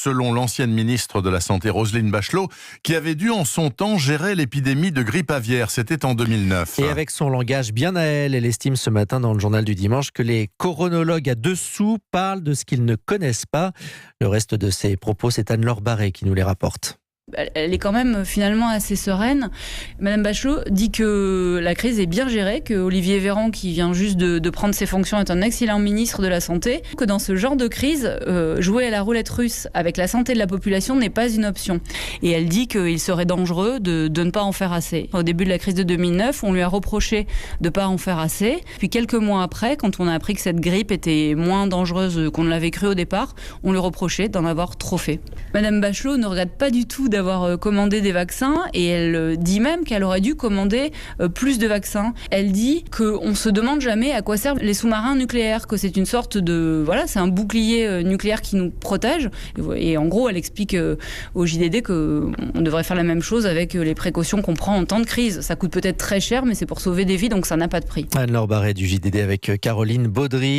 selon l'ancienne ministre de la Santé Roselyne Bachelot, qui avait dû en son temps gérer l'épidémie de grippe aviaire. C'était en 2009. Et avec son langage bien à elle estime ce matin dans le journal du dimanche que les coronologues à dessous parlent de ce qu'ils ne connaissent pas. Le reste de ses propos, c'est Anne-Laure Barré qui nous les rapporte. Elle est quand même finalement assez sereine. Madame Bachelot dit que la crise est bien gérée, que Olivier Véran, qui vient juste de prendre ses fonctions, est un excellent ministre de la Santé, que dans ce genre de crise, jouer à la roulette russe avec la santé de la population n'est pas une option. Et elle dit qu'il serait dangereux de ne pas en faire assez. Au début de la crise de 2009, on lui a reproché de ne pas en faire assez. Puis quelques mois après, quand on a appris que cette grippe était moins dangereuse qu'on ne l'avait cru au départ, on lui reprochait d'en avoir trop fait. Madame Bachelot ne regrette pas du tout d'avoir commandé des vaccins et elle dit même qu'elle aurait dû commander plus de vaccins. Elle dit qu'on ne se demande jamais à quoi servent les sous-marins nucléaires, que c'est une sorte de... Voilà, c'est un bouclier nucléaire qui nous protège. Et en gros, elle explique au JDD qu'on devrait faire la même chose avec les précautions qu'on prend en temps de crise. Ça coûte peut-être très cher, mais c'est pour sauver des vies, donc ça n'a pas de prix. Anne-Laure Barré du JDD avec Caroline Baudry.